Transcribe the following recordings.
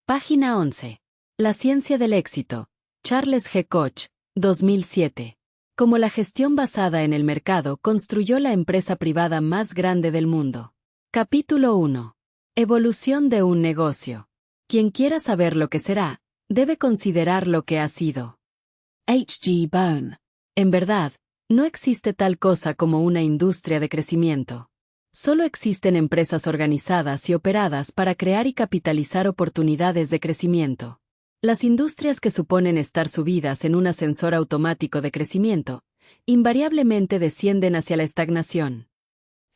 Página 11. La ciencia del éxito. Charles G. Koch, 2007. Cómo la gestión basada en el mercado construyó la empresa privada más grande del mundo. Capítulo 1. Evolución de un negocio. Quien quiera saber lo que será, debe considerar lo que ha sido. H. G. Bone. En verdad, no existe tal cosa como una industria de crecimiento. Solo existen empresas organizadas y operadas para crear y capitalizar oportunidades de crecimiento. Las industrias que suponen estar subidas en un ascensor automático de crecimiento, invariablemente descienden hacia la estagnación.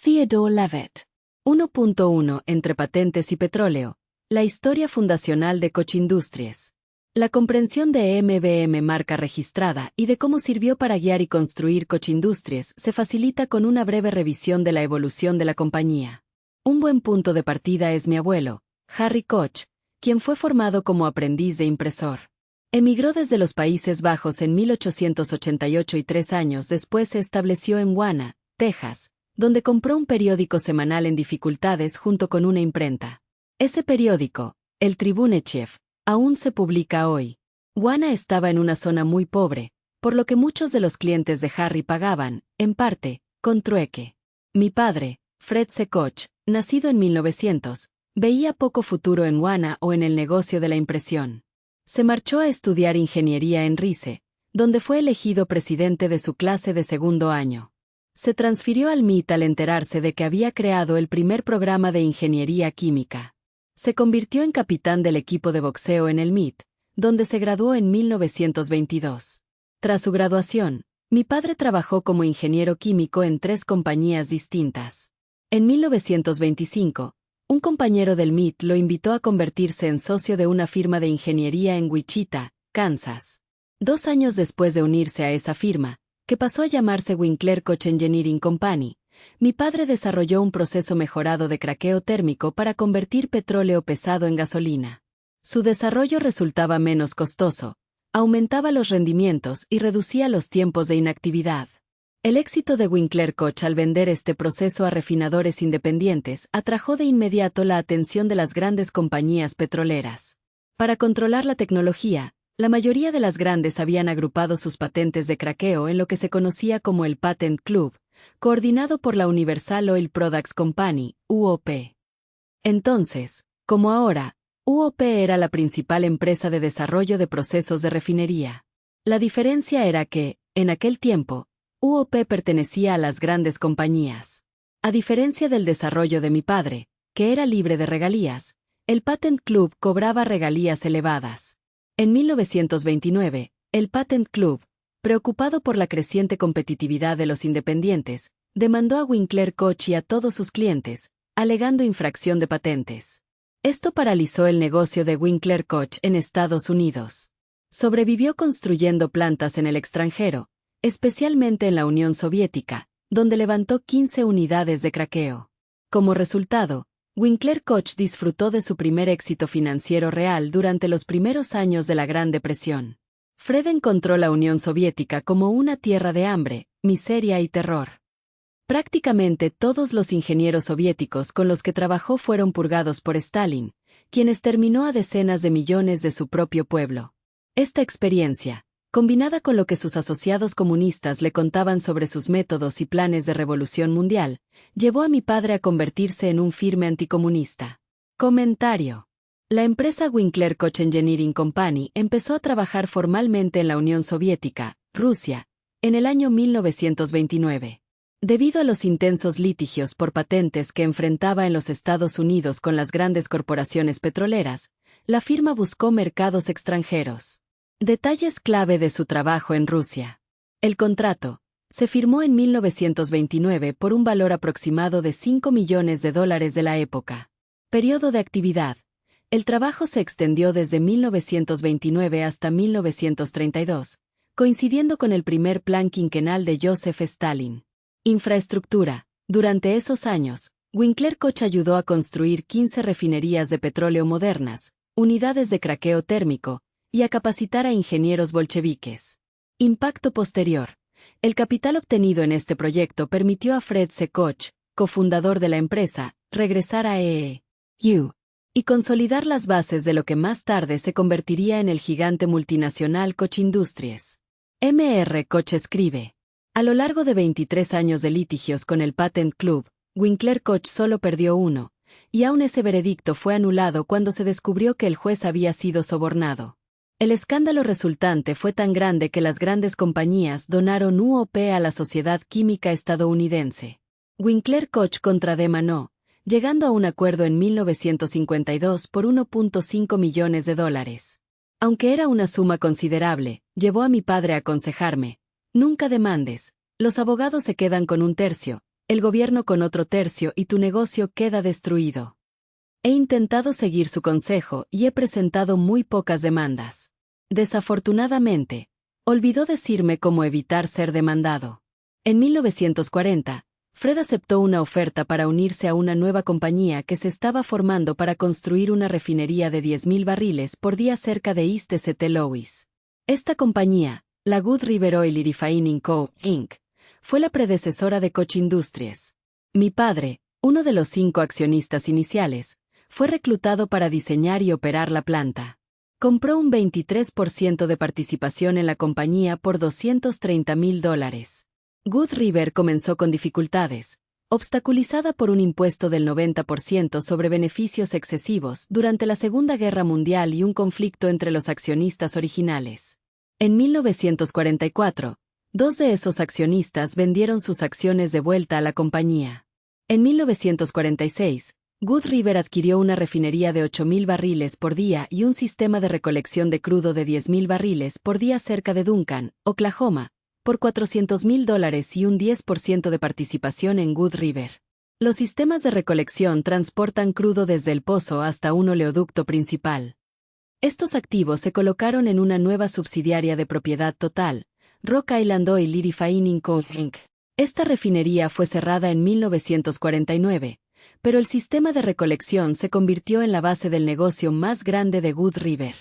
Theodore Levitt. 1.1 Entre patentes y petróleo. La historia fundacional de Koch Industries. La comprensión de MBM marca registrada y de cómo sirvió para guiar y construir Koch Industries se facilita con una breve revisión de la evolución de la compañía. Un buen punto de partida es mi abuelo, Harry Koch, quien fue formado como aprendiz de impresor. Emigró desde los Países Bajos en 1888 y 3 años después se estableció en Wanna, Texas, donde compró un periódico semanal en dificultades junto con una imprenta. Ese periódico, el Tribune-Chef, aún se publica hoy. Wanna estaba en una zona muy pobre, por lo que muchos de los clientes de Harry pagaban, en parte, con trueque. Mi padre, Fred C. Koch, nacido en 1900, veía poco futuro en Wanna o en el negocio de la impresión. Se marchó a estudiar ingeniería en Rice, donde fue elegido presidente de su clase de segundo año. Se transfirió al MIT al enterarse de que había creado el primer programa de ingeniería química. Se convirtió en capitán del equipo de boxeo en el MIT, donde se graduó en 1922. Tras su graduación, mi padre trabajó como ingeniero químico en 3 compañías distintas. En 1925, un compañero del MIT lo invitó a convertirse en socio de una firma de ingeniería en Wichita, Kansas. 2 años después de unirse a esa firma, que pasó a llamarse Winkler Koch Engineering Company, mi padre desarrolló un proceso mejorado de craqueo térmico para convertir petróleo pesado en gasolina. Su desarrollo resultaba menos costoso, aumentaba los rendimientos y reducía los tiempos de inactividad. El éxito de Winkler Koch al vender este proceso a refinadores independientes atrajo de inmediato la atención de las grandes compañías petroleras. Para controlar la tecnología, la mayoría de las grandes habían agrupado sus patentes de craqueo en lo que se conocía como el Patent Club, coordinado por la Universal Oil Products Company, UOP. Entonces, como ahora, UOP era la principal empresa de desarrollo de procesos de refinería. La diferencia era que, en aquel tiempo, UOP pertenecía a las grandes compañías. A diferencia del desarrollo de mi padre, que era libre de regalías, el Patent Club cobraba regalías elevadas. En 1929, el Patent Club, preocupado por la creciente competitividad de los independientes, demandó a Winkler Koch y a todos sus clientes, alegando infracción de patentes. Esto paralizó el negocio de Winkler Koch en Estados Unidos. Sobrevivió construyendo plantas en el extranjero, especialmente en la Unión Soviética, donde levantó 15 unidades de craqueo. Como resultado, Winkler Koch disfrutó de su primer éxito financiero real durante los primeros años de la Gran Depresión. Fred encontró la Unión Soviética como una tierra de hambre, miseria y terror. Prácticamente todos los ingenieros soviéticos con los que trabajó fueron purgados por Stalin, quien exterminó a decenas de millones de su propio pueblo. Esta experiencia, combinada con lo que sus asociados comunistas le contaban sobre sus métodos y planes de revolución mundial, llevó a mi padre a convertirse en un firme anticomunista. Comentario. La empresa Winkler Koch Engineering Company empezó a trabajar formalmente en la Unión Soviética, Rusia, en el año 1929. Debido a los intensos litigios por patentes que enfrentaba en los Estados Unidos con las grandes corporaciones petroleras, la firma buscó mercados extranjeros. Detalles clave de su trabajo en Rusia. El contrato se firmó en 1929 por un valor aproximado de $5 millones de la época. Periodo de actividad. El trabajo se extendió desde 1929 hasta 1932, coincidiendo con el primer plan quinquenal de Joseph Stalin. Infraestructura. Durante esos años, Winkler Koch ayudó a construir 15 refinerías de petróleo modernas, unidades de craqueo térmico, y a capacitar a ingenieros bolcheviques. Impacto posterior. El capital obtenido en este proyecto permitió a Fred C. Koch, cofundador de la empresa, regresar a E.U. y consolidar las bases de lo que más tarde se convertiría en el gigante multinacional Koch Industries. M.R. Koch escribe: a lo largo de 23 años de litigios con el Patent Club, Winkler Koch solo perdió uno, y aún ese veredicto fue anulado cuando se descubrió que el juez había sido sobornado. El escándalo resultante fue tan grande que las grandes compañías donaron UOP a la Sociedad Química Estadounidense. Winkler Koch contra demandó, llegando a un acuerdo en 1952 por $1.5 millones. Aunque era una suma considerable, llevó a mi padre a aconsejarme: nunca demandes, los abogados se quedan con un tercio, el gobierno con otro tercio y tu negocio queda destruido. He intentado seguir su consejo y he presentado muy pocas demandas. Desafortunadamente, olvidó decirme cómo evitar ser demandado. En 1940, Fred aceptó una oferta para unirse a una nueva compañía que se estaba formando para construir una refinería de 10,000 barriles por día cerca de East St. Louis. Esta compañía, la Good River Oil y Refining Co., Inc., fue la predecesora de Koch Industries. Mi padre, uno de los 5 accionistas iniciales, fue reclutado para diseñar y operar la planta. Compró un 23% de participación en la compañía por $230,000. Good River comenzó con dificultades, obstaculizada por un impuesto del 90% sobre beneficios excesivos durante la Segunda Guerra Mundial y un conflicto entre los accionistas originales. En 1944, 2 de esos accionistas vendieron sus acciones de vuelta a la compañía. En 1946, Good River adquirió una refinería de 8,000 barriles por día y un sistema de recolección de crudo de 10,000 barriles por día cerca de Duncan, Oklahoma, por $400,000 y un 10% de participación en Good River. Los sistemas de recolección transportan crudo desde el pozo hasta un oleoducto principal. Estos activos se colocaron en una nueva subsidiaria de propiedad total, Rock Island Oil y Refining Co., Inc. Esta refinería fue cerrada en 1949, pero el sistema de recolección se convirtió en la base del negocio más grande de Good River.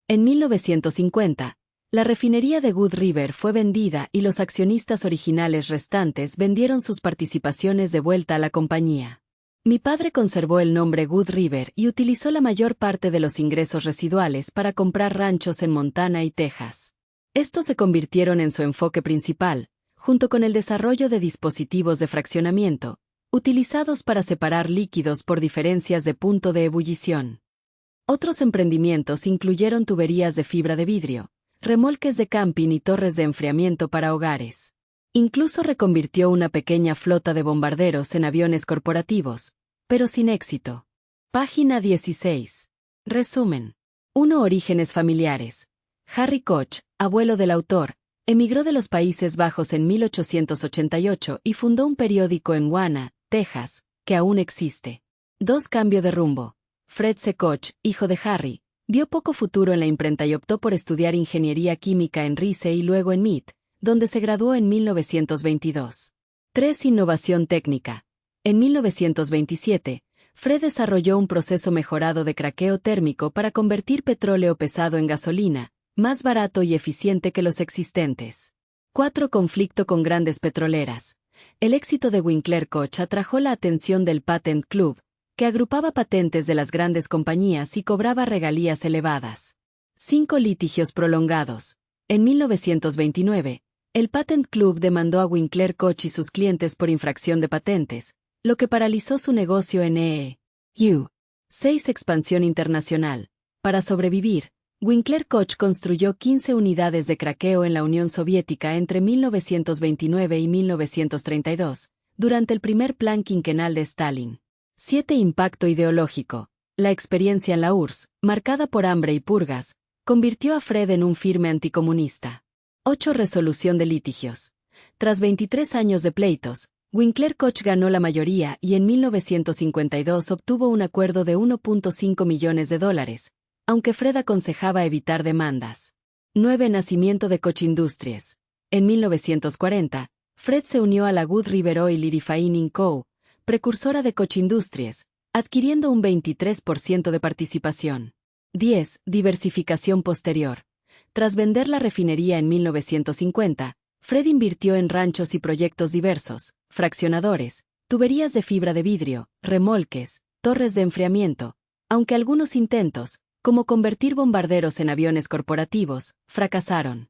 En 1950, la refinería de Good River fue vendida y los accionistas originales restantes vendieron sus participaciones de vuelta a la compañía. Mi padre conservó el nombre Good River y utilizó la mayor parte de los ingresos residuales para comprar ranchos en Montana y Texas. Estos se convirtieron en su enfoque principal, junto con el desarrollo de dispositivos de fraccionamiento, utilizados para separar líquidos por diferencias de punto de ebullición. Otros emprendimientos incluyeron tuberías de fibra de vidrio, remolques de camping y torres de enfriamiento para hogares. Incluso reconvirtió una pequeña flota de bombarderos en aviones corporativos, pero sin éxito. Página 16. Resumen. 1. Orígenes familiares. Harry Koch, abuelo del autor, emigró de los Países Bajos en 1888 y fundó un periódico en Wanna, Texas, que aún existe. 2. Cambio de rumbo. Fred C. Koch, hijo de Harry, vio poco futuro en la imprenta y optó por estudiar ingeniería química en Rice y luego en MIT, donde se graduó en 1922. 3. Innovación técnica. En 1927, Fred desarrolló un proceso mejorado de craqueo térmico para convertir petróleo pesado en gasolina, más barato y eficiente que los existentes. 4. Conflicto con grandes petroleras. El éxito de Winkler Koch atrajo la atención del Patent Club, que agrupaba patentes de las grandes compañías y cobraba regalías elevadas. 5. Litigios prolongados. En 1929, el Patent Club demandó a Winkler Koch y sus clientes por infracción de patentes, lo que paralizó su negocio en EU. 6. Expansión internacional. Para sobrevivir, Winkler Koch construyó 15 unidades de craqueo en la Unión Soviética entre 1929 y 1932, durante el primer plan quinquenal de Stalin. 7. Impacto ideológico. La experiencia en la URSS, marcada por hambre y purgas, convirtió a Fred en un firme anticomunista. 8. Resolución de litigios. Tras 23 años de pleitos, Winkler Koch ganó la mayoría y en 1952 obtuvo un acuerdo de $1.5 millones, aunque Fred aconsejaba evitar demandas. 9. Nacimiento de Koch Industries. En 1940, Fred se unió a la Good River Oil y Refining Co., precursora de Koch Industries, adquiriendo un 23% de participación. 10. Diversificación posterior. Tras vender la refinería en 1950, Fred invirtió en ranchos y proyectos diversos, fraccionadores, tuberías de fibra de vidrio, remolques, torres de enfriamiento, aunque algunos intentos, como convertir bombarderos en aviones corporativos, fracasaron.